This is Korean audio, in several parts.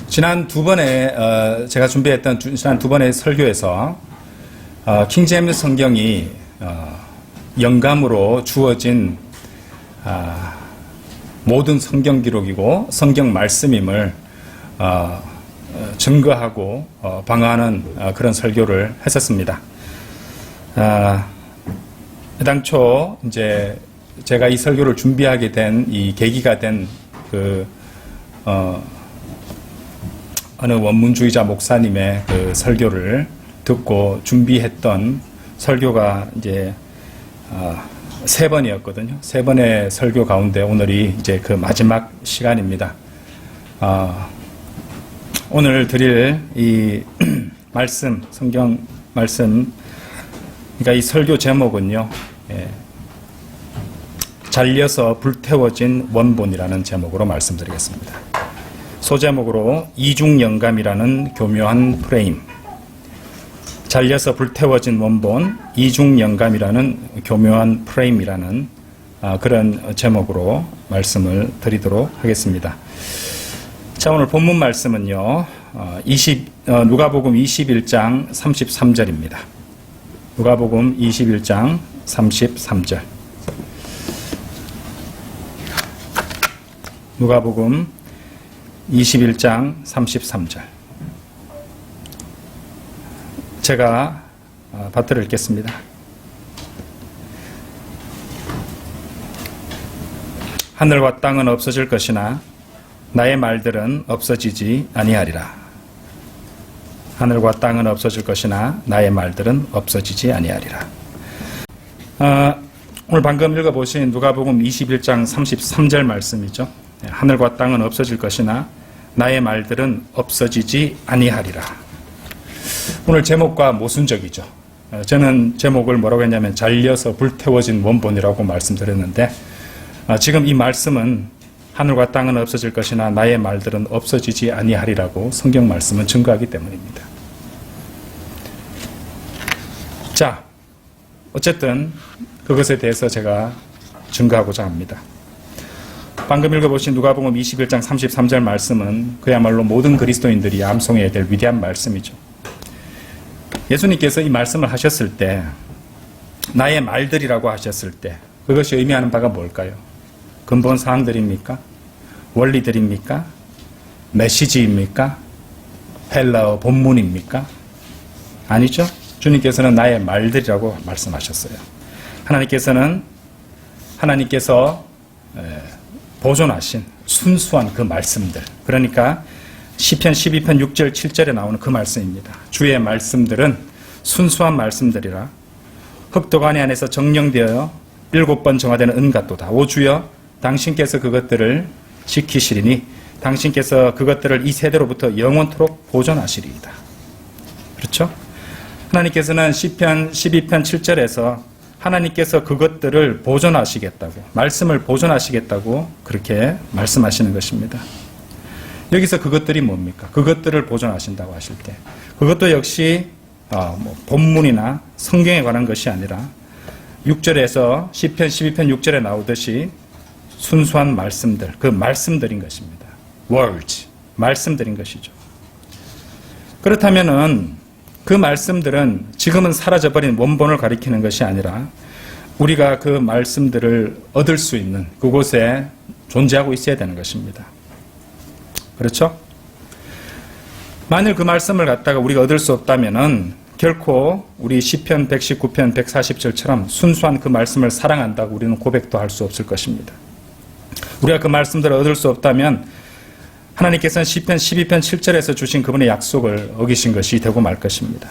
지난 두 번의 제가 준비했던 지난 두 번의 설교에서 킹제임스 성경이 영감으로 주어진 모든 성경 기록이고 성경 말씀임을 증거하고 방어하는 그런 설교를 했었습니다. 당초 이제 제가 이 설교를 준비하게 된 이 계기가 된 어느 원문주의자 목사님의 그 설교를 듣고 준비했던 설교가 이제 3번이었거든요. 3번의 설교 가운데 오늘이 이제 그 마지막 시간입니다. 오늘 드릴 이 말씀, 성경 말씀, 그러니까 이 설교 제목은요, 잘려서 불태워진 원본이라는 제목으로 말씀드리겠습니다. 소제목으로 이중영감이라는 교묘한 프레임, 잘려서 불태워진 원본, 이중영감이라는 교묘한 프레임이라는 그런 제목으로 말씀을 드리도록 하겠습니다. 자, 오늘 본문 말씀은요, 누가복음 21장 33절입니다. 누가복음 21장 33절. 누가복음 21장 33절. 제가 받들어 읽겠습니다. 하늘과 땅은 없어질 것이나 나의 말들은 없어지지 아니하리라. 하늘과 땅은 없어질 것이나 나의 말들은 없어지지 아니하리라. 오늘 방금 읽어보신 누가복음 21장 33절 말씀이죠. 하늘과 땅은 없어질 것이나 나의 말들은 없어지지 아니하리라. 오늘 제목과 모순적이죠. 저는 제목을 뭐라고 했냐면 잘려서 불태워진 원본이라고 말씀드렸는데, 지금 이 말씀은 하늘과 땅은 없어질 것이나 나의 말들은 없어지지 아니하리라고 성경 말씀은 증거하기 때문입니다. 자, 어쨌든 그것에 대해서 제가 증거하고자 합니다. 방금 읽어보신 누가복음 21장 33절 말씀은 그야말로 모든 그리스도인들이 암송해야 될 위대한 말씀이죠. 예수님께서 이 말씀을 하셨을 때, 나의 말들이라고 하셨을 때 그것이 의미하는 바가 뭘까요? 근본 사항들입니까? 원리들입니까? 메시지입니까? 헬라어 본문입니까? 아니죠. 주님께서는 나의 말들이라고 말씀하셨어요. 하나님께서 보존하신 순수한 그 말씀들, 그러니까 시편 12편 6절 7절에 나오는 그 말씀입니다. 주의 말씀들은 순수한 말씀들이라 흑도가니 안에서 정령되어 7번 정화되는 은 같도다. 오 주여, 당신께서 그것들을 지키시리니 당신께서 그것들을 이 세대로부터 영원토록 보존하시리이다. 그렇죠? 하나님께서는 시편 12편 7절에서 하나님께서 그것들을 보존하시겠다고, 말씀을 보존하시겠다고 그렇게 말씀하시는 것입니다. 여기서 그것들이 뭡니까? 그것들을 보존하신다고 하실 때 그것도 역시 본문이나 성경에 관한 것이 아니라 6절에서 시편 12편 6절에 나오듯이 순수한 말씀들, 그 말씀들인 것입니다. words, 말씀들인 것이죠. 그렇다면은 그 말씀들은 지금은 사라져버린 원본을 가리키는 것이 아니라 우리가 그 말씀들을 얻을 수 있는 그곳에 존재하고 있어야 되는 것입니다. 그렇죠? 만일 그 말씀을 갖다가 우리가 얻을 수 없다면은 결코 우리 시편 119편 140절처럼 순수한 그 말씀을 사랑한다고 우리는 고백도 할 수 없을 것입니다. 우리가 그 말씀들을 얻을 수 없다면 하나님께서는 시편 12편 7절에서 주신 그분의 약속을 어기신 것이 되고 말 것입니다.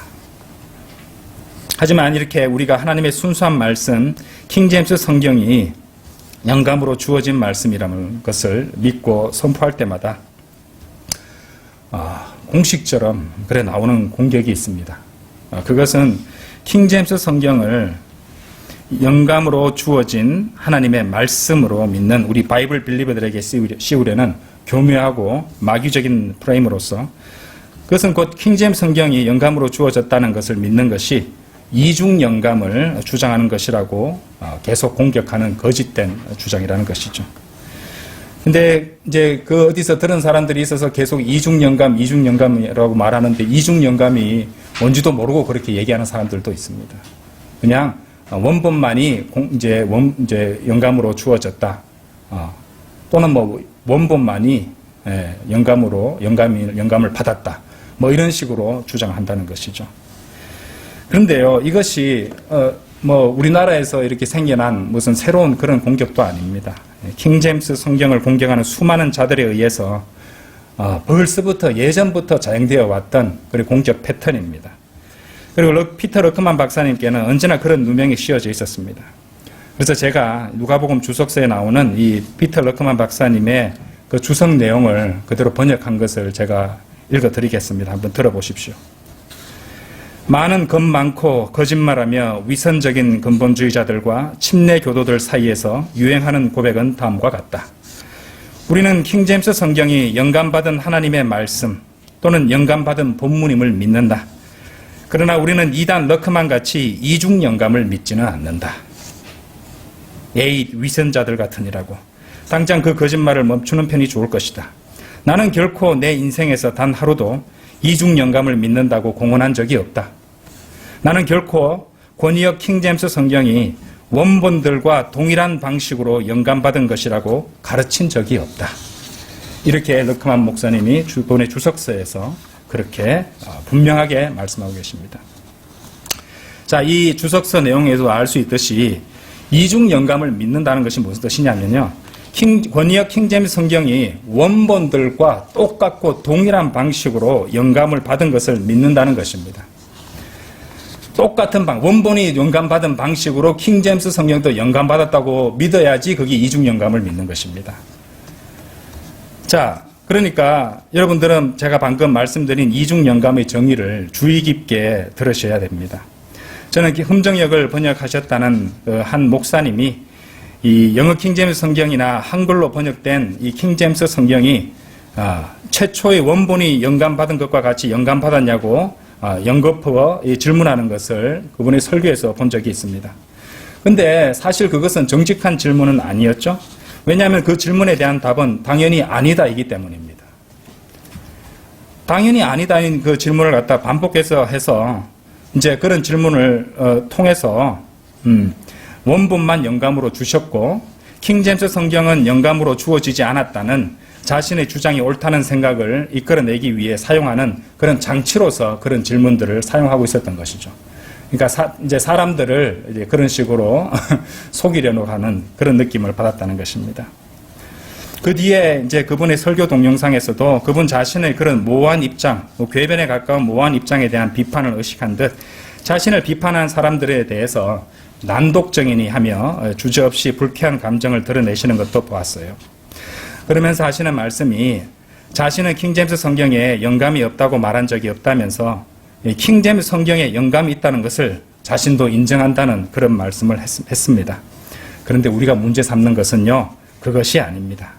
하지만 이렇게 우리가 하나님의 순수한 말씀, 킹제임스 성경이 영감으로 주어진 말씀이라는 것을 믿고 선포할 때마다 공식처럼 그래 나오는 공격이 있습니다. 그것은 킹제임스 성경을 영감으로 주어진 하나님의 말씀으로 믿는 우리 바이블 빌리버들에게 씌우려는 교묘하고 마귀적인 프레임으로서 그것은 곧 킹제임스 성경이 영감으로 주어졌다는 것을 믿는 것이 이중 영감을 주장하는 것이라고 계속 공격하는 거짓된 주장이라는 것이죠. 근데 이제 그 어디서 들은 사람들이 있어서 계속 이중영감이라고 말하는데 이중영감이 뭔지도 모르고 그렇게 얘기하는 사람들도 있습니다. 그냥 원본만이 이제 영감으로 주어졌다. 또는 뭐 원본만이 영감을 받았다. 뭐 이런 식으로 주장한다는 것이죠. 그런데요, 이것이 뭐 우리나라에서 이렇게 생겨난 무슨 새로운 그런 공격도 아닙니다. 킹제임스 성경을 공격하는 수많은 자들에 의해서 벌써부터 예전부터 자행되어 왔던 그런 공격 패턴입니다. 그리고 피터 러크만 박사님께는 언제나 그런 누명이 씌워져 있었습니다. 그래서 제가 누가복음 주석서에 나오는 이 피터 러크만 박사님의 그 주석 내용을 그대로 번역한 것을 제가 읽어드리겠습니다. 한번 들어보십시오. 많은 겁 많고 거짓말하며 위선적인 근본주의자들과 침례 교도들 사이에서 유행하는 고백은 다음과 같다. 우리는 킹제임스 성경이 영감받은 하나님의 말씀 또는 영감받은 본문임을 믿는다. 그러나 우리는 이단 러크만 같이 이중 영감을 믿지는 않는다. 에이, 위선자들 같으니라고. 당장 그 거짓말을 멈추는 편이 좋을 것이다. 나는 결코 내 인생에서 단 하루도 이중 영감을 믿는다고 공언한 적이 없다. 나는 결코 권위역 킹제임스 성경이 원본들과 동일한 방식으로 영감받은 것이라고 가르친 적이 없다. 이렇게 러크만 목사님이 본의 주석서에서 그렇게 분명하게 말씀하고 계십니다. 자, 이 주석서 내용에서 알 수 있듯이 이중 영감을 믿는다는 것이 무슨 뜻이냐면요. 권위역 킹제임스 성경이 원본들과 똑같고 동일한 방식으로 영감을 받은 것을 믿는다는 것입니다. 똑같은 원본이 영감받은 방식으로 킹제임스 성경도 영감받았다고 믿어야지 그게 이중 영감을 믿는 것입니다. 자, 그러니까 여러분들은 제가 방금 말씀드린 이중 영감의 정의를 주의 깊게 들으셔야 됩니다. 저는 흠정역을 번역하셨다는 한 목사님이 이 영어 킹제임스 성경이나 한글로 번역된 이 킹제임스 성경이 최초의 원본이 영감받은 것과 같이 영감받았냐고 연거푸어 질문하는 것을 그분의 설교에서 본 적이 있습니다. 근데 사실 그것은 정직한 질문은 아니었죠. 왜냐하면 그 질문에 대한 답은 당연히 아니다이기 때문입니다. 당연히 아니다인 그 질문을 갖다 반복해서 해서 이제 그런 질문을 통해서 원본만 영감으로 주셨고 킹제임스 성경은 영감으로 주어지지 않았다는 자신의 주장이 옳다는 생각을 이끌어내기 위해 사용하는 그런 장치로서 그런 질문들을 사용하고 있었던 것이죠. 그러니까 이제 사람들을 이제 그런 식으로 속이려고 하는 그런 느낌을 받았다는 것입니다. 그 뒤에 이제 그분의 설교 동영상에서도 그분 자신의 그런 모호한 입장, 궤변에 가까운 모호한 입장에 대한 비판을 의식한 듯 자신을 비판한 사람들에 대해서 난독증이니 하며 주저없이 불쾌한 감정을 드러내시는 것도 보았어요. 그러면서 하시는 말씀이 자신은 킹제임스 성경에 영감이 없다고 말한 적이 없다면서 킹제임스 성경에 영감이 있다는 것을 자신도 인정한다는 그런 말씀을 했습니다. 그런데 우리가 문제 삼는 것은요, 그것이 아닙니다.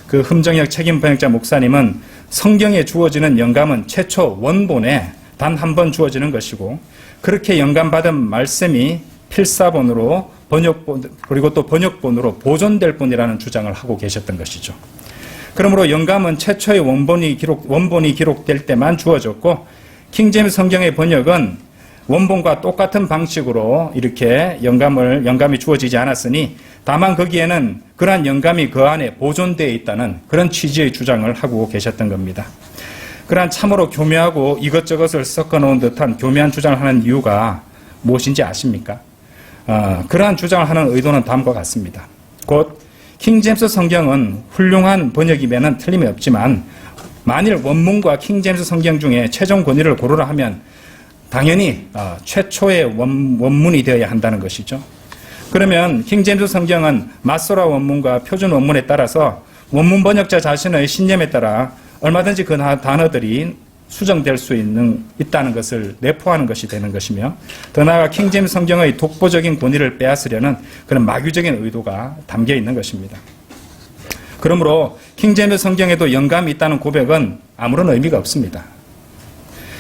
그 흠정역 책임 번역자 목사님은 성경에 주어지는 영감은 최초 원본에 단 한 번 주어지는 것이고 그렇게 영감받은 말씀이 필사본으로 그리고 또 번역본으로 보존될 뿐이라는 주장을 하고 계셨던 것이죠. 그러므로 영감은 최초의 원본이 기록될 때만 주어졌고 킹제임스 성경의 번역은 원본과 똑같은 방식으로 이렇게 영감이 주어지지 않았으니 다만 거기에는 그러한 영감이 그 안에 보존되어 있다는 그런 취지의 주장을 하고 계셨던 겁니다. 그러한 참으로 교묘하고 이것저것을 섞어놓은 듯한 교묘한 주장을 하는 이유가 무엇인지 아십니까? 그러한 주장을 하는 의도는 다음과 같습니다. 곧 킹제임스 성경은 훌륭한 번역임에는 틀림이 없지만 만일 원문과 킹제임스 성경 중에 최종 권위를 고르라 하면 당연히 최초의 원문이 되어야 한다는 것이죠. 그러면 킹제임스 성경은 마소라 원문과 표준 원문에 따라서 원문 번역자 자신의 신념에 따라 얼마든지 그 단어들이 수정될 수 있다는 것을 내포하는 것이 되는 것이며 더 나아가 킹제임스 성경의 독보적인 권위를 빼앗으려는 그런 마귀적인 의도가 담겨 있는 것입니다. 그러므로 킹제임스 성경에도 영감이 있다는 고백은 아무런 의미가 없습니다.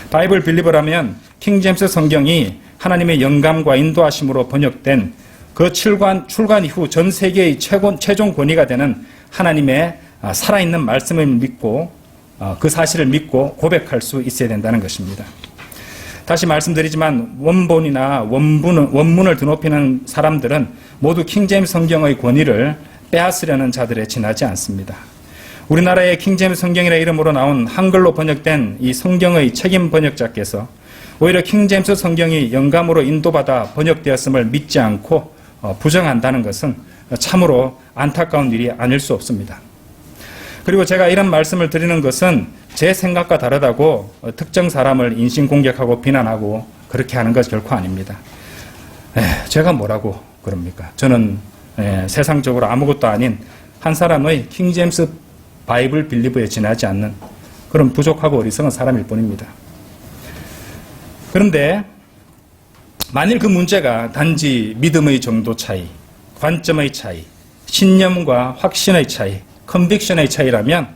바이블 빌리버라면 킹제임스 성경이 하나님의 영감과 인도하심으로 번역된 그 출간 이후 전 세계의 최종 권위가 되는 하나님의 살아있는 말씀을 믿고 그 사실을 믿고 고백할 수 있어야 된다는 것입니다. 다시 말씀드리지만 원본이나 원문을 드높이는 사람들은 모두 킹제임스 성경의 권위를 빼앗으려는 자들에 지나지 않습니다. 우리나라의 킹제임스 성경이라는 이름으로 나온 한글로 번역된 이 성경의 책임 번역자께서 오히려 킹제임스 성경이 영감으로 인도받아 번역되었음을 믿지 않고 부정한다는 것은 참으로 안타까운 일이 아닐 수 없습니다. 그리고 제가 이런 말씀을 드리는 것은 제 생각과 다르다고 특정 사람을 인신공격하고 비난하고 그렇게 하는 것 결코 아닙니다. 제가 뭐라고 그럽니까? 저는 세상적으로 아무것도 아닌 한 사람의 킹제임스 바이블 빌리브에 지나지 않는 그런 부족하고 어리석은 사람일 뿐입니다. 그런데 만일 그 문제가 단지 믿음의 정도 차이, 관점의 차이, 신념과 확신의 차이, 컨빅션의 차이라면,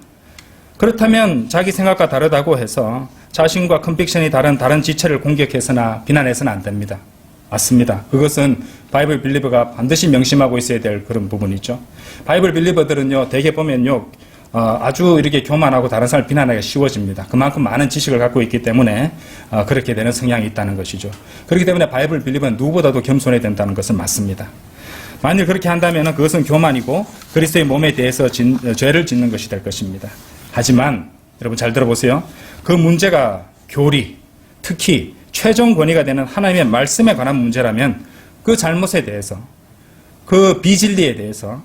그렇다면 자기 생각과 다르다고 해서 자신과 컨빅션이 다른 지체를 공격해서나 비난해서는 안 됩니다. 맞습니다. 그것은 바이블 빌리버가 반드시 명심하고 있어야 될 그런 부분이죠. 바이블 빌리버들은요, 대개 보면요, 아주 이렇게 교만하고 다른 사람을 비난하기가 쉬워집니다. 그만큼 많은 지식을 갖고 있기 때문에 그렇게 되는 성향이 있다는 것이죠. 그렇기 때문에 바이블 빌리버는 누구보다도 겸손해야 된다는 것은 맞습니다. 만일 그렇게 한다면 그것은 교만이고 그리스도의 몸에 대해서 죄를 짓는 것이 될 것입니다. 하지만 여러분 잘 들어보세요. 그 문제가 교리, 특히 최종 권위가 되는 하나님의 말씀에 관한 문제라면 그 잘못에 대해서, 그 비진리에 대해서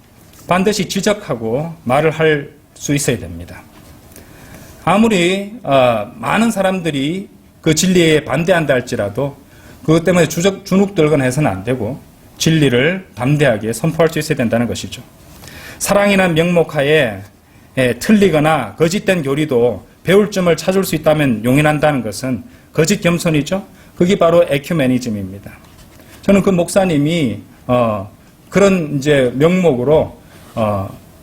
반드시 지적하고 말을 할 수 있어야 됩니다. 아무리 많은 사람들이 그 진리에 반대한다 할지라도 그것 때문에 주눅들거나 해서는 안 되고 진리를 담대하게 선포할 수 있어야 된다는 것이죠. 사랑이란 명목하에 틀리거나 거짓된 교리도 배울 점을 찾을 수 있다면 용인한다는 것은 거짓 겸손이죠. 그게 바로 에큐메니즘입니다. 저는 그 목사님이 그런 이제 명목으로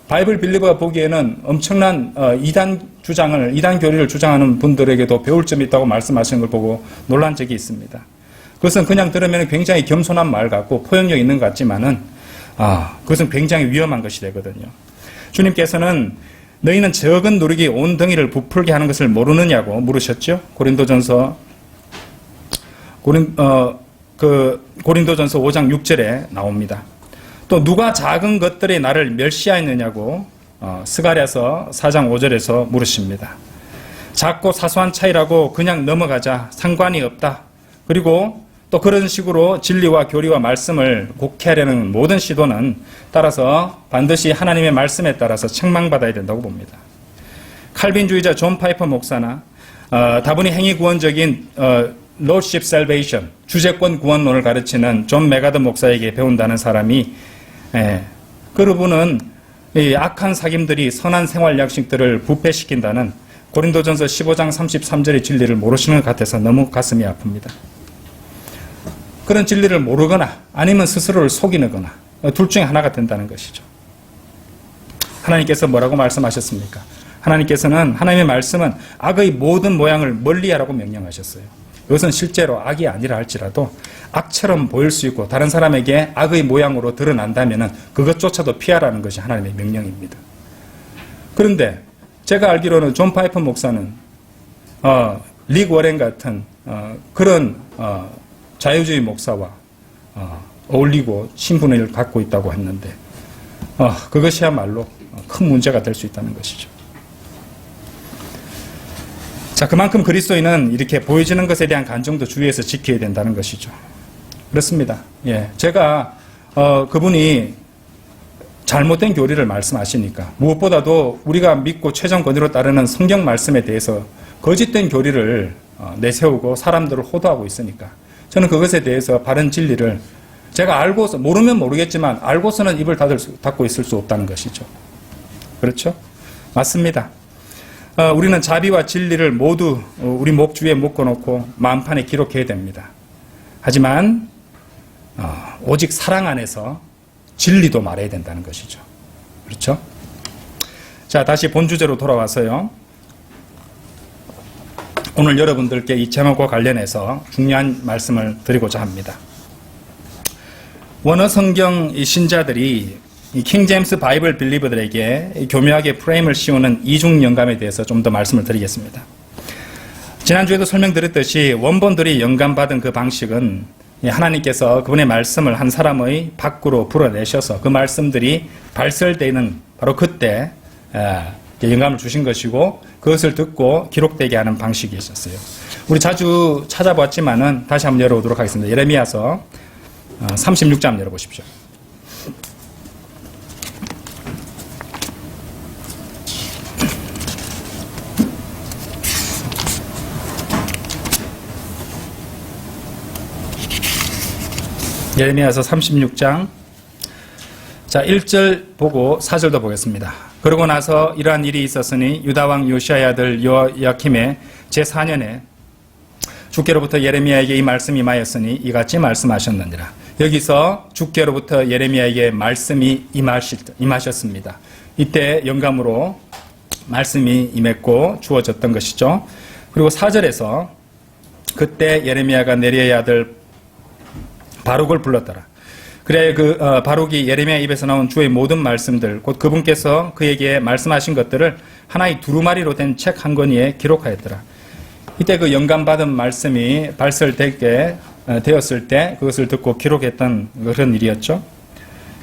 바이블 빌리버가 보기에는 엄청난 이단 교리를 주장하는 분들에게도 배울 점이 있다고 말씀하시는 걸 보고 놀란 적이 있습니다. 그것은 그냥 들으면 굉장히 겸손한 말 같고 포용력 있는 것 같지만은 그것은 굉장히 위험한 것이 되거든요. 주님께서는 너희는 적은 누룩이 온 덩이를 부풀게 하는 것을 모르느냐고 물으셨죠. 고린도전서 5장 6절에 나옵니다. 또 누가 작은 것들에 나를 멸시하였느냐고 스가랴서 4장 5절에서 물으십니다. 작고 사소한 차이라고 그냥 넘어가자 상관이 없다. 그리고 또 그런 식으로 진리와 교리와 말씀을 곡해하려는 모든 시도는 따라서 반드시 하나님의 말씀에 따라서 책망받아야 된다고 봅니다. 칼빈주의자 존 파이퍼 목사나 다분히 행위구원적인 Lordship Salvation, 주재권 구원론을 가르치는 존 메가더 목사에게 배운다는 사람이 그분은 악한 사김들이 선한 생활 양식들을 부패시킨다는 고린도전서 15장 33절의 진리를 모르시는 것 같아서 너무 가슴이 아픕니다. 그런 진리를 모르거나 아니면 스스로를 속이거나 둘 중에 하나가 된다는 것이죠. 하나님께서 뭐라고 말씀하셨습니까? 하나님께서는 하나님의 말씀은 악의 모든 모양을 멀리하라고 명령하셨어요. 이것은 실제로 악이 아니라 할지라도 악처럼 보일 수 있고 다른 사람에게 악의 모양으로 드러난다면 그것조차도 피하라는 것이 하나님의 명령입니다. 그런데 제가 알기로는 존 파이퍼 목사는 릭 워렌 같은 그런 자유주의 목사와 어울리고 친분을 갖고 있다고 했는데 그것이야말로 큰 문제가 될 수 있다는 것이죠. 자, 그만큼 그리스도인은 이렇게 보여지는 것에 대한 간정도 주의해서 지켜야 된다는 것이죠. 그렇습니다. 예, 제가 그분이 잘못된 교리를 말씀하시니까 무엇보다도 우리가 믿고 최종 권위로 따르는 성경 말씀에 대해서 거짓된 교리를 내세우고 사람들을 호도하고 있으니까 저는 그것에 대해서 바른 진리를 제가 알고서 모르면 모르겠지만 알고서는 입을 닫고 있을 수 없다는 것이죠. 그렇죠? 맞습니다. 우리는 자비와 진리를 모두 우리 목주위에 묶어놓고 마음판에 기록해야 됩니다. 하지만 오직 사랑 안에서 진리도 말해야 된다는 것이죠. 그렇죠? 자, 다시 본주제로 돌아와서요. 오늘 여러분들께 이 제목과 관련해서 중요한 말씀을 드리고자 합니다. 원어 성경 신자들이 이 킹제임스 바이블 빌리버들에게 교묘하게 프레임을 씌우는 이중 영감에 대해서 좀 더 말씀을 드리겠습니다. 지난주에도 설명드렸듯이 원본들이 영감받은 그 방식은 하나님께서 그분의 말씀을 한 사람의 밖으로 불어내셔서 그 말씀들이 발설되는 바로 그때 영감을 주신 것이고 그것을 듣고 기록되게 하는 방식이 있었어요. 우리 자주 찾아봤지만은 다시 한번 열어보도록 하겠습니다. 예레미야서 36장 열어보십시오. 예레미야서 36장 자 1절 보고 4절도 보겠습니다. 그러고 나서 이러한 일이 있었으니 유다왕 요시아의 아들 요야킴의 제4년에 주께로부터 예레미야에게 이 말씀이 임하였으니 이같이 말씀하셨느니라. 여기서 주께로부터 예레미야에게 말씀이 임하셨습니다. 이때 영감으로 말씀이 임했고 주어졌던 것이죠. 그리고 4절에서 그때 예레미야가 네리야의 아들 바룩을 불렀더라. 그래 바룩이 예레미야 입에서 나온 주의 모든 말씀들 곧 그분께서 그에게 말씀하신 것들을 하나의 두루마리로 된 책 한 권위에 기록하였더라. 이때 그 영감받은 말씀이 발설되게 되었을 때 그것을 듣고 기록했던 그런 일이었죠.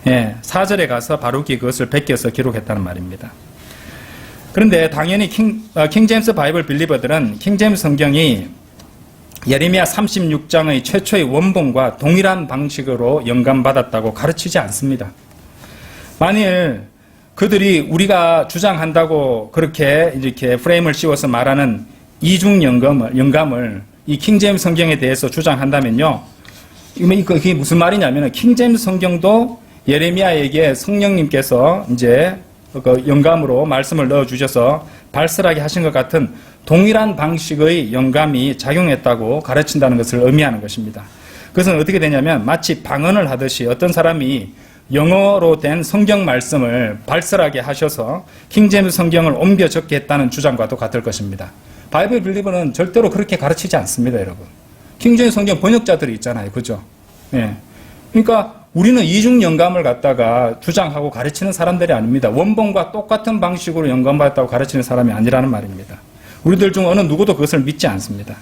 4절에 가서 바룩이 그것을 베껴서 기록했다는 말입니다. 그런데 당연히 킹제임스 바이블 빌리버들은 킹제임스 성경이 예레미야 36장의 최초의 원본과 동일한 방식으로 영감받았다고 가르치지 않습니다. 만일 그들이 우리가 주장한다고 그렇게 이렇게 프레임을 씌워서 말하는 이중 영감을 이 킹제임스 성경에 대해서 주장한다면요. 그게 무슨 말이냐면 킹제임스 성경도 예레미야에게 성령님께서 이제 그 영감으로 말씀을 넣어 주셔서 발설하게 하신 것 같은 동일한 방식의 영감이 작용했다고 가르친다는 것을 의미하는 것입니다. 그것은 어떻게 되냐면 마치 방언을 하듯이 어떤 사람이 영어로 된 성경 말씀을 발설하게 하셔서 킹제임스 성경을 옮겨 적게 했다는 주장과도 같을 것입니다. 바이블 빌리버는 절대로 그렇게 가르치지 않습니다, 여러분. 킹제임스 성경 번역자들이 있잖아요, 그죠? 그러니까 우리는 이중 영감을 갖다가 주장하고 가르치는 사람들이 아닙니다. 원본과 똑같은 방식으로 영감받았다고 가르치는 사람이 아니라는 말입니다. 우리들 중 어느 누구도 그것을 믿지 않습니다.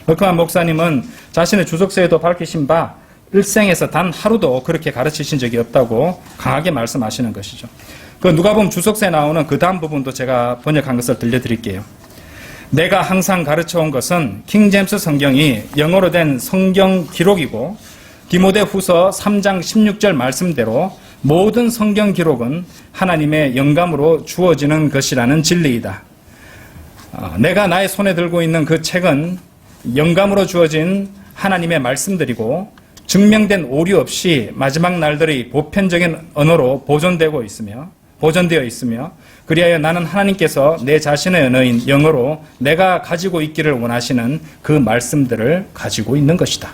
러크만 목사님은 자신의 주석서에도 밝히신 바 일생에서 단 하루도 그렇게 가르치신 적이 없다고 강하게 말씀하시는 것이죠. 그 누가복음 주석서에 나오는 그 다음 부분도 제가 번역한 것을 들려드릴게요. 내가 항상 가르쳐온 것은 킹제임스 성경이 영어로 된 성경 기록이고 디모데후서 3장 16절 말씀대로 모든 성경 기록은 하나님의 영감으로 주어지는 것이라는 진리이다. 내가 나의 손에 들고 있는 그 책은 영감으로 주어진 하나님의 말씀들이고 증명된 오류 없이 마지막 날들의 보편적인 언어로 보존되어 있으며 그리하여 나는 하나님께서 내 자신의 언어인 영어로 내가 가지고 있기를 원하시는 그 말씀들을 가지고 있는 것이다.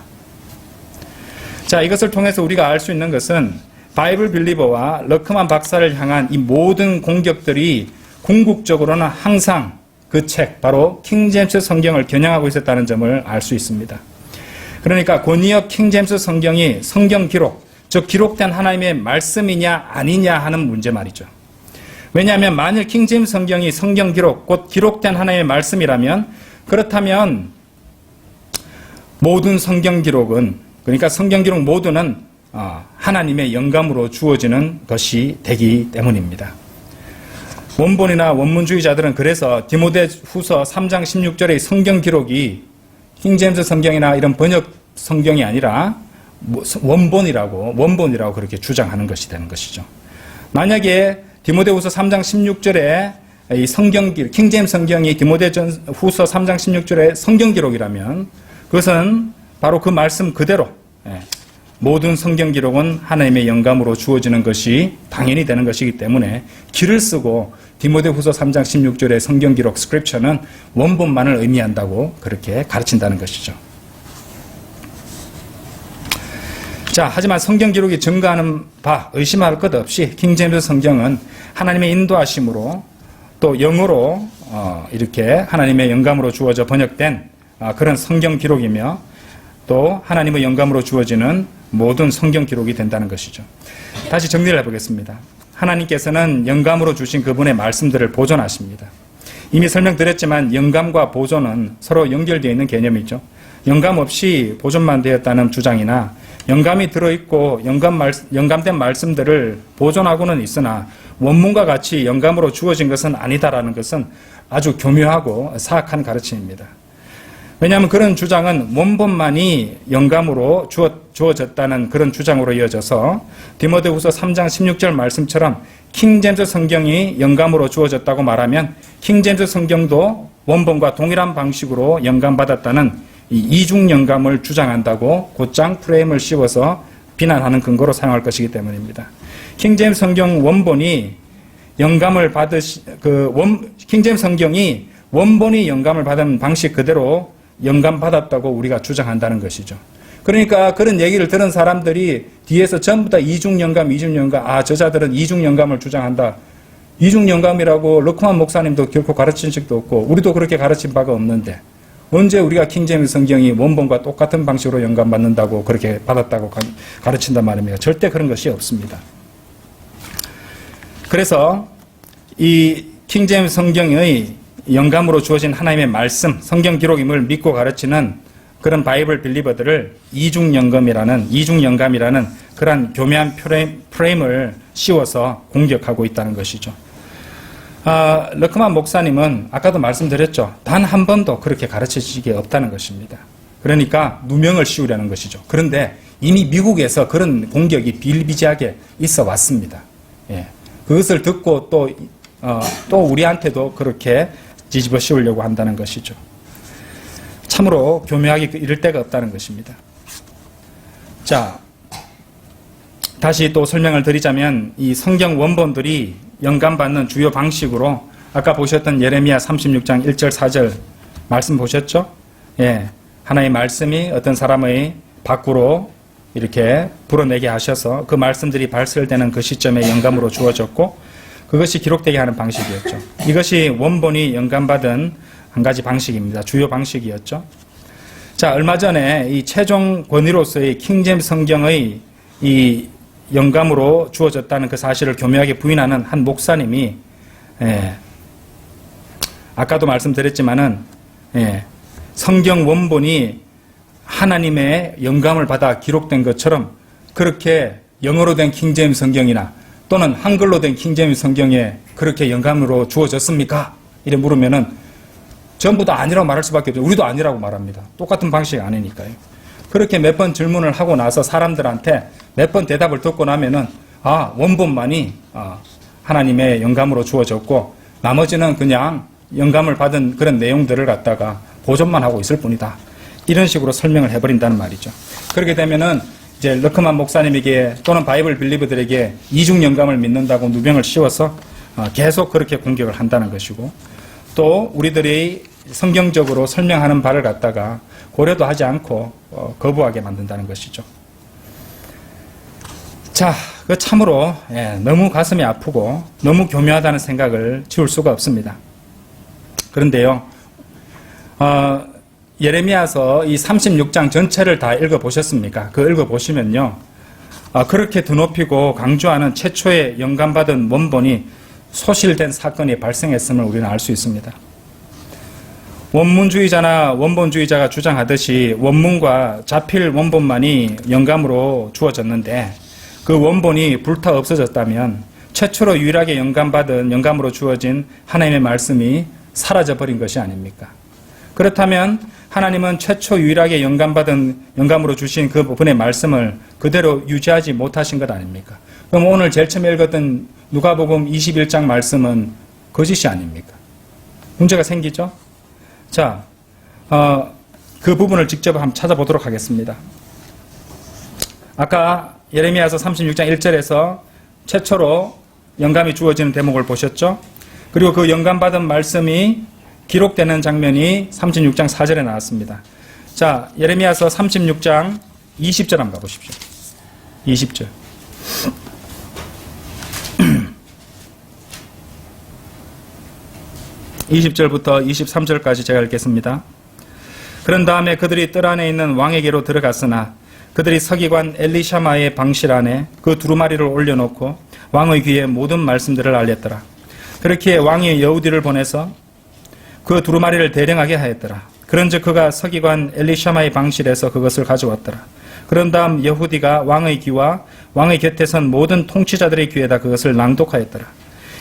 자, 이것을 통해서 우리가 알 수 있는 것은 바이블 빌리버와 러크만 박사를 향한 이 모든 공격들이 궁극적으로는 항상 그 책, 바로 킹제임스 성경을 겨냥하고 있었다는 점을 알 수 있습니다. 그러니까 권위역 킹제임스 성경이 성경 기록, 즉 기록된 하나님의 말씀이냐 아니냐 하는 문제 말이죠. 왜냐하면 만일 킹제임스 성경이 성경 기록, 곧 기록된 하나님의 말씀이라면 그렇다면 모든 성경 기록은 그러니까 성경 기록 모두는 하나님의 영감으로 주어지는 것이 되기 때문입니다. 원본이나 원문주의자들은 그래서 디모데후서 3장 16절의 성경 기록이 킹제임스 성경이나 이런 번역 성경이 아니라 원본이라고 그렇게 주장하는 것이 되는 것이죠. 만약에 디모데후서 3장 16절에 이 성경 기록, 킹제임스 성경이 디모데후서 3장 16절의 성경 기록이라면 그것은 바로 그 말씀 그대로 모든 성경 기록은 하나님의 영감으로 주어지는 것이 당연히 되는 것이기 때문에 길을 쓰고 디모데후서 3장 16절의 성경 기록 스크립처는 원본만을 의미한다고 그렇게 가르친다는 것이죠. 자, 하지만 성경 기록이 증거하는 바 의심할 것 없이 킹제임스 성경은 하나님의 인도하심으로 또 영어로 이렇게 하나님의 영감으로 주어져 번역된 그런 성경 기록이며 또 하나님의 영감으로 주어지는 모든 성경 기록이 된다는 것이죠. 다시 정리를 해보겠습니다. 하나님께서는 영감으로 주신 그분의 말씀들을 보존하십니다. 이미 설명드렸지만 영감과 보존은 서로 연결되어 있는 개념이죠. 영감 없이 보존만 되었다는 주장이나 영감이 들어있고 영감된 말씀들을 보존하고는 있으나 원문과 같이 영감으로 주어진 것은 아니다라는 것은 아주 교묘하고 사악한 가르침입니다. 왜냐하면 그런 주장은 원본만이 영감으로 주어졌다는 그런 주장으로 이어져서 디모데후서 3장 16절 말씀처럼 킹제임스 성경이 영감으로 주어졌다고 말하면 킹제임스 성경도 원본과 동일한 방식으로 영감받았다는 이 이중 영감을 주장한다고 곧장 프레임을 씌워서 비난하는 근거로 사용할 것이기 때문입니다. 킹제임스 성경 원본이 영감을 킹제임스 성경이 원본이 영감을 받은 방식 그대로 영감받았다고 우리가 주장한다는 것이죠. 그러니까 그런 얘기를 들은 사람들이 뒤에서 전부 다 이중영감, 저자들은 이중영감을 주장한다. 이중영감이라고 러크만 목사님도 결코 가르친 적도 없고 우리도 그렇게 가르친 바가 없는데 언제 우리가 킹제임스 성경이 원본과 똑같은 방식으로 영감받는다고 그렇게 받았다고 가르친단 말입니다. 절대 그런 것이 없습니다. 그래서 이 킹제임스 성경의 영감으로 주어진 하나님의 말씀, 성경 기록임을 믿고 가르치는 그런 바이블 빌리버들을 이중영감이라는 그러한 교묘한 프레임을 씌워서 공격하고 있다는 것이죠. 러크만 목사님은 아까도 말씀드렸죠. 단 한 번도 그렇게 가르치신 게 없다는 것입니다. 그러니까 누명을 씌우려는 것이죠. 그런데 이미 미국에서 그런 공격이 비일비재하게 있어 왔습니다. 예. 그것을 듣고 또 우리한테도 그렇게 뒤집어 씌우려고 한다는 것이죠. 참으로 교묘하게 이럴 데가 없다는 것입니다. 자, 다시 또 설명을 드리자면 이 성경 원본들이 영감받는 주요 방식으로 아까 보셨던 예레미야 36장 1절 4절 말씀 보셨죠? 예, 하나의 말씀이 어떤 사람의 밖으로 이렇게 불어내게 하셔서 그 말씀들이 발설되는 그 시점에 영감으로 주어졌고 그것이 기록되게 하는 방식이었죠. 이것이 원본이 영감받은 한 가지 방식입니다. 주요 방식이었죠. 자, 얼마 전에 이 최종 권위로서의 킹제임스 성경의 이 영감으로 주어졌다는 그 사실을 교묘하게 부인하는 한 목사님이 아까도 말씀드렸지만은 성경 원본이 하나님의 영감을 받아 기록된 것처럼 그렇게 영어로 된 킹제임스 성경이나 또는 한글로 된 킹제임스 성경에 그렇게 영감으로 주어졌습니까? 이래 물으면은 전부 다 아니라고 말할 수밖에 없죠. 우리도 아니라고 말합니다. 똑같은 방식이 아니니까요. 그렇게 몇 번 질문을 하고 나서 사람들한테 몇 번 대답을 듣고 나면은 원본만이 하나님의 영감으로 주어졌고 나머지는 그냥 영감을 받은 그런 내용들을 갖다가 보존만 하고 있을 뿐이다. 이런 식으로 설명을 해버린다는 말이죠. 그렇게 되면은 이제 러크만 목사님에게 또는 바이블 빌리버들에게 이중 영감을 믿는다고 누명을 씌워서 계속 그렇게 공격을 한다는 것이고 또 우리들이 성경적으로 설명하는 바를 갖다가 고려도 하지 않고 거부하게 만든다는 것이죠. 자, 그 참으로 너무 가슴이 아프고 너무 교묘하다는 생각을 지울 수가 없습니다. 그런데요, 예레미야서 이 36장 전체를 다 읽어보셨습니까? 그 읽어보시면요, 그렇게 드높이고 강조하는 최초의 영감받은 원본이 소실된 사건이 발생했음을 우리는 알 수 있습니다. 원문주의자나 원본주의자가 주장하듯이 원문과 자필 원본만이 영감으로 주어졌는데 그 원본이 불타 없어졌다면 최초로 유일하게 영감으로 주어진 하나님의 말씀이 사라져버린 것이 아닙니까? 그렇다면 하나님은 최초 유일하게 영감으로 주신 그 부분의 말씀을 그대로 유지하지 못하신 것 아닙니까? 그럼 오늘 제일 처음에 읽었던 누가복음 21장 말씀은 거짓이 아닙니까? 문제가 생기죠? 자, 그 부분을 직접 한번 찾아보도록 하겠습니다. 아까 예레미야서 36장 1절에서 최초로 영감이 주어지는 대목을 보셨죠? 그리고 그 영감받은 말씀이 기록되는 장면이 36장 4절에 나왔습니다. 자, 예레미야서 36장 20절 한번 가보십시오. 20절. 20절부터 23절까지 제가 읽겠습니다. 그런 다음에 그들이 뜰 안에 있는 왕에게로 들어갔으나 그들이 서기관 엘리샤마의 방실 안에 그 두루마리를 올려놓고 왕의 귀에 모든 말씀들을 알렸더라. 그렇게 왕이 여우디를 보내서 그 두루마리를 대령하게 하였더라. 그런즉 그가 서기관 엘리샤마의 방실에서 그것을 가져왔더라. 그런 다음 여후디가 왕의 귀와 왕의 곁에 선 모든 통치자들의 귀에다 그것을 낭독하였더라.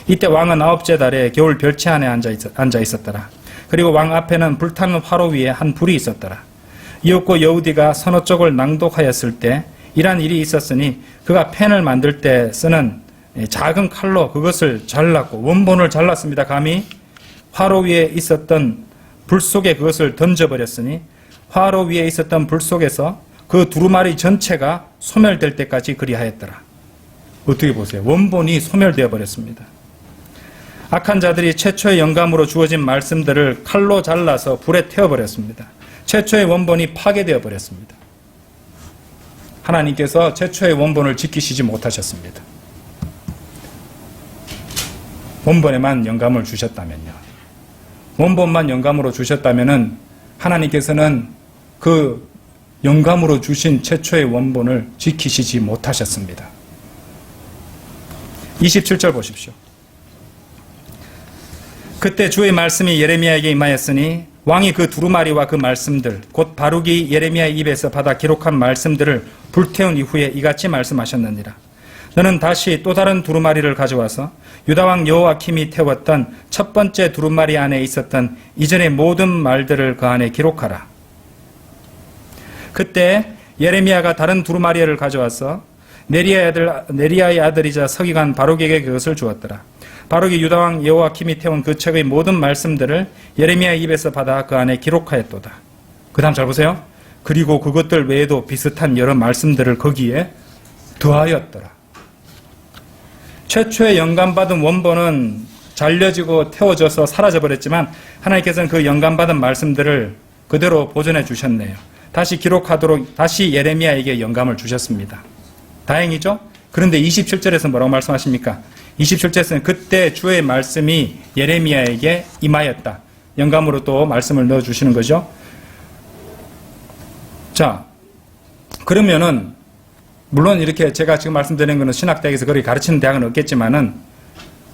이때 왕은 아홉째 달에 겨울 별채 안에 앉아 있었더라. 그리고 왕 앞에는 불타는 화로 위에 한 불이 있었더라. 이윽고 여후디가 서너 쪽을 낭독하였을 때 이러한 일이 있었으니 그가 펜을 만들 때 쓰는 작은 칼로 그것을 잘랐고 원본을 잘랐습니다. 감히 화로 위에 있었던 불 속에 그것을 던져버렸으니 화로 위에 있었던 불 속에서 그 두루마리 전체가 소멸될 때까지 그리하였더라. 어떻게 보세요? 원본이 소멸되어 버렸습니다. 악한 자들이 최초의 영감으로 주어진 말씀들을 칼로 잘라서 불에 태워버렸습니다. 최초의 원본이 파괴되어 버렸습니다. 하나님께서 최초의 원본을 지키시지 못하셨습니다. 원본에만 영감을 주셨다면요. 원본만 영감으로 주셨다면은 하나님께서는 그 영감으로 주신 최초의 원본을 지키시지 못하셨습니다. 27절 보십시오. 그때 주의 말씀이 예레미야에게 임하였으니 왕이 그 두루마리와 그 말씀들 곧 바룩이 예레미야의 입에서 받아 기록한 말씀들을 불태운 이후에 이같이 말씀하셨느니라. 너는 다시 또 다른 두루마리를 가져와서 유다왕 여호야킴이 태웠던 첫 번째 두루마리 안에 있었던 이전의 모든 말들을 그 안에 기록하라. 그때 예레미야가 다른 두루마리를 가져와서 네리야의 아들이자 서기관 바룩에게 그것을 주었더라. 바룩이 유다왕 여호야킴이 태운 그 책의 모든 말씀들을 예레미야의 입에서 받아 그 안에 기록하였도다. 그 다음 잘 보세요. 그리고 그것들 외에도 비슷한 여러 말씀들을 거기에 더하였더라. 최초의 영감받은 원본은 잘려지고 태워져서 사라져버렸지만 하나님께서는 그 영감받은 말씀들을 그대로 보존해 주셨네요. 다시 기록하도록 다시 예레미야에게 영감을 주셨습니다. 다행이죠? 그런데 27절에서 뭐라고 말씀하십니까? 27절에서는 그때 주의 말씀이 예레미야에게 임하였다. 영감으로 또 말씀을 넣어주시는 거죠. 자, 그러면은 물론 이렇게 제가 지금 말씀드리는 것은 신학대학에서 그렇게 가르치는 대학은 없겠지만은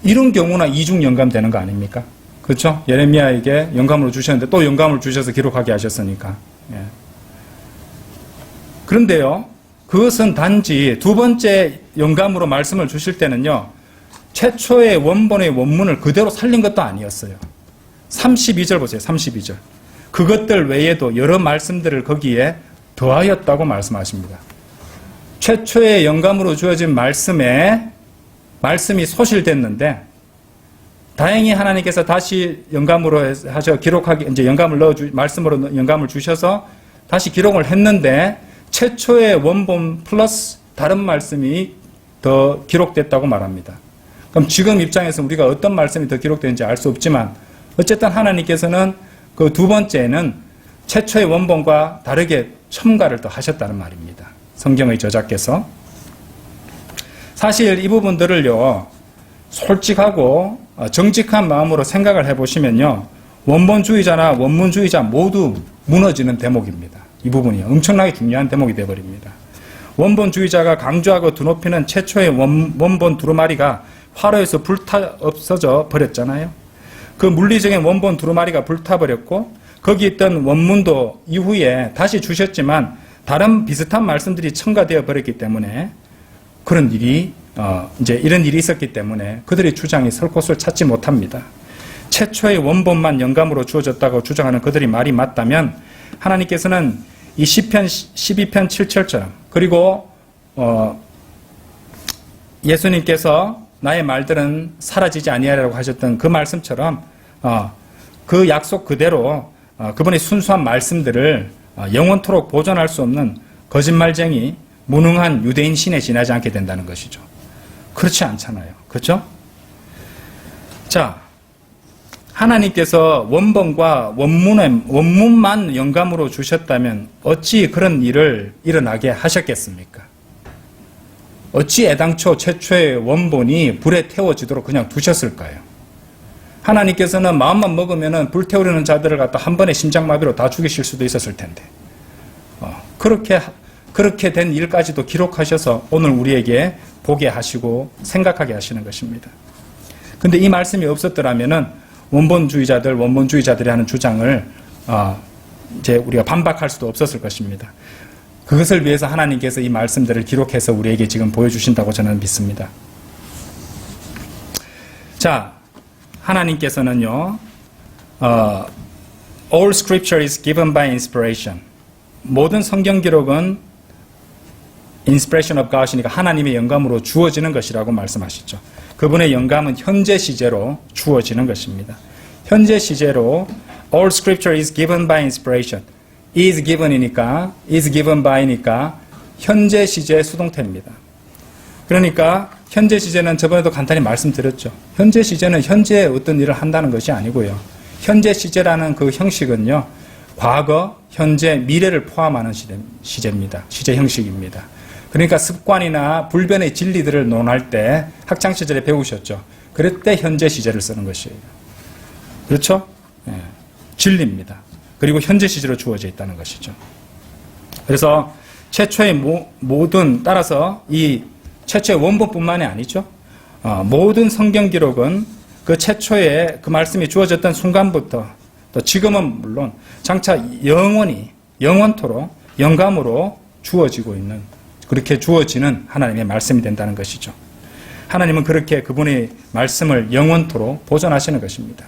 이런 경우나 이중 영감 되는 거 아닙니까? 그렇죠? 예레미야에게 영감으로 주셨는데 또 영감을 주셔서 기록하게 하셨으니까. 예. 그런데요, 그것은 단지 두 번째 영감으로 말씀을 주실 때는요, 최초의 원본의 원문을 그대로 살린 것도 아니었어요. 32절 보세요. 32절. 그것들 외에도 여러 말씀들을 거기에 더하였다고 말씀하십니다. 최초의 영감으로 주어진 말씀이 소실됐는데 다행히 하나님께서 다시 영감으로 하셔 기록하기 이제 말씀으로 영감을 주셔서 다시 기록을 했는데 최초의 원본 플러스 다른 말씀이 더 기록됐다고 말합니다. 그럼 지금 입장에서 우리가 어떤 말씀이 더 기록되는지 알 수 없지만 어쨌든 하나님께서는 그 두 번째는 최초의 원본과 다르게 첨가를 더 하셨다는 말입니다. 성경의 저자께서. 사실 이 부분들을요, 솔직하고 정직한 마음으로 생각을 해보시면요, 원본주의자나 원문주의자 모두 무너지는 대목입니다. 이 부분이 엄청나게 중요한 대목이 되어버립니다. 원본주의자가 강조하고 드높이는 최초의 원본 두루마리가 화로에서 없어져 버렸잖아요. 그 물리적인 원본 두루마리가 불타버렸고 거기 있던 원문도 이후에 다시 주셨지만 다른 비슷한 말씀들이 첨가되어 버렸기 때문에 그런 일이 이제 이런 일이 있었기 때문에 그들의 주장이 설 곳을 찾지 못합니다. 최초의 원본만 영감으로 주어졌다고 주장하는 그들이 말이 맞다면 하나님께서는 이 시편 12편 7절처럼 그리고 예수님께서 나의 말들은 사라지지 아니하리라고 하셨던 그 말씀처럼 그 약속 그대로 그분의 순수한 말씀들을 영원토록 보존할 수 없는 거짓말쟁이 무능한 유대인 신에 지나지 않게 된다는 것이죠. 그렇지 않잖아요. 그렇죠? 자, 하나님께서 원본과 원문만 영감으로 주셨다면 어찌 그런 일을 일어나게 하셨겠습니까? 어찌 애당초 최초의 원본이 불에 태워지도록 그냥 두셨을까요? 하나님께서는 마음만 먹으면 불태우려는 자들을 갖다 한 번에 심장마비로 다 죽이실 수도 있었을 텐데 그렇게 그렇게 된 일까지도 기록하셔서 오늘 우리에게 보게 하시고 생각하게 하시는 것입니다. 근데 이 말씀이 없었더라면은 원본주의자들이 하는 주장을 이제 우리가 반박할 수도 없었을 것입니다. 그것을 위해서 하나님께서 이 말씀들을 기록해서 우리에게 지금 보여주신다고 저는 믿습니다. 자, 하나님께서는요, All scripture is given by inspiration. 모든 성경 기록은 inspiration of God이니까 하나님의 영감으로 주어지는 것이라고 말씀하시죠. 그분의 영감은 현재 시제로 주어지는 것입니다. 현재 시제로 all scripture is given by inspiration. is given이니까 is given by니까 현재 시제 수동태입니다. 그러니까 현재 시제는 저번에도 간단히 말씀드렸죠. 현재 시제는 현재에 어떤 일을 한다는 것이 아니고요. 현재 시제라는 그 형식은요, 과거, 현재, 미래를 포함하는 시제입니다. 시제 형식입니다. 그러니까 습관이나 불변의 진리들을 논할 때 학창시절에 배우셨죠. 그럴 때 현재 시제를 쓰는 것이에요. 그렇죠? 예, 진리입니다. 그리고 현재 시제로 주어져 있다는 것이죠. 그래서 최초의 모든, 따라서 이 최초의 원본뿐만이 아니죠. 모든 성경 기록은 그 최초에 그 말씀이 주어졌던 순간부터 또 지금은 물론 장차 영원토록 영감으로 주어지고 있는, 그렇게 주어지는 하나님의 말씀이 된다는 것이죠. 하나님은 그렇게 그분의 말씀을 영원토록 보존하시는 것입니다.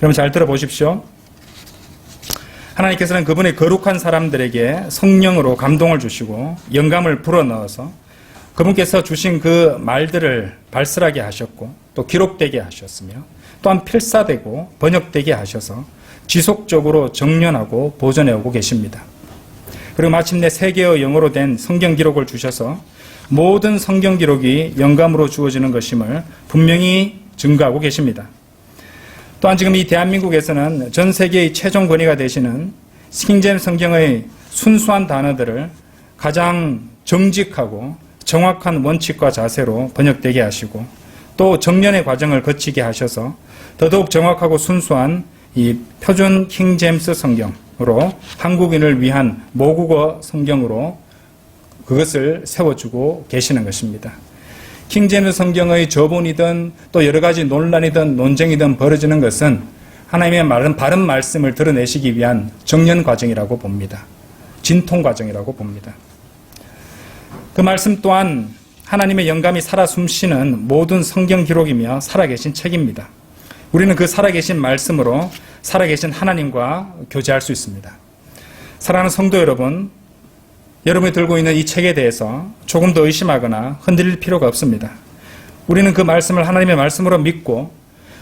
여러분 잘 들어보십시오. 하나님께서는 그분의 거룩한 사람들에게 성령으로 감동을 주시고 영감을 불어넣어서 그분께서 주신 그 말들을 발설하게 하셨고 또 기록되게 하셨으며 또한 필사되고 번역되게 하셔서 지속적으로 정련하고 보존해 오고 계십니다. 그리고 마침내 세계어 영어로 된 성경 기록을 주셔서 모든 성경 기록이 영감으로 주어지는 것임을 분명히 증거하고 계십니다. 또한 지금 이 대한민국에서는 전 세계의 최종 권위가 되시는 킹제임스 성경의 순수한 단어들을 가장 정직하고 정확한 원칙과 자세로 번역되게 하시고 또 정년의 과정을 거치게 하셔서 더더욱 정확하고 순수한 이 표준 킹제임스 성경으로 한국인을 위한 모국어 성경으로 그것을 세워주고 계시는 것입니다. 킹제임스 성경의 저본이든 또 여러 가지 논란이든 논쟁이든 벌어지는 것은 하나님의 바른 말씀을 드러내시기 위한 정년 과정이라고 봅니다. 진통 과정이라고 봅니다. 그 말씀 또한 하나님의 영감이 살아 숨쉬는 모든 성경 기록이며 살아계신 책입니다. 우리는 그 살아계신 말씀으로 살아계신 하나님과 교제할 수 있습니다. 사랑하는 성도 여러분, 여러분이 들고 있는 이 책에 대해서 조금 더 의심하거나 흔들릴 필요가 없습니다. 우리는 그 말씀을 하나님의 말씀으로 믿고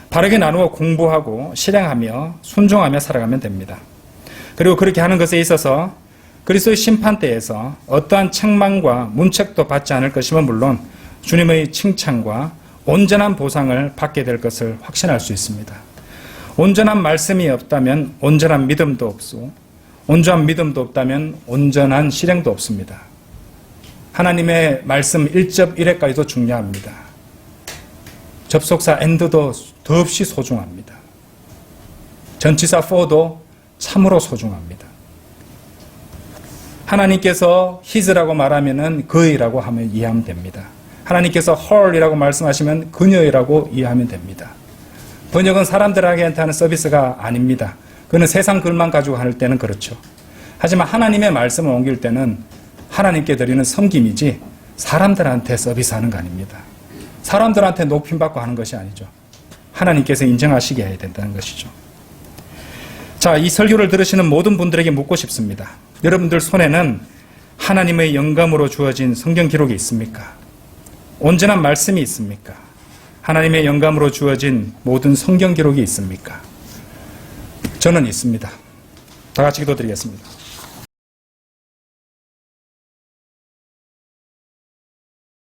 바르게 나누어 공부하고 실행하며 순종하며 살아가면 됩니다. 그리고 그렇게 하는 것에 있어서 그리스도의 심판대에서 어떠한 책망과 문책도 받지 않을 것임은 물론 주님의 칭찬과 온전한 보상을 받게 될 것을 확신할 수 있습니다. 온전한 말씀이 없다면 온전한 믿음도 없고 온전한 믿음도 없다면 온전한 실행도 없습니다. 하나님의 말씀 1접 1회까지도 중요합니다. 접속사 and도 더없이 소중합니다. 전치사 for도 참으로 소중합니다. 하나님께서 his라고 말하면 그이라고 하면 이해하면 됩니다. 하나님께서 her이라고 말씀하시면 그녀이라고 이해하면 됩니다. 번역은 사람들에게 하는 서비스가 아닙니다. 그는 세상 글만 가지고 할 때는 그렇죠. 하지만 하나님의 말씀을 옮길 때는 하나님께 드리는 섬김이지 사람들한테 서비스하는 거 아닙니다. 사람들한테 높임받고 하는 것이 아니죠. 하나님께서 인정하시게 해야 된다는 것이죠. 자, 이 설교를 들으시는 모든 분들에게 묻고 싶습니다. 여러분들 손에는 하나님의 영감으로 주어진 성경 기록이 있습니까? 온전한 말씀이 있습니까? 하나님의 영감으로 주어진 모든 성경 기록이 있습니까? 저는 있습니다. 다 같이 기도드리겠습니다.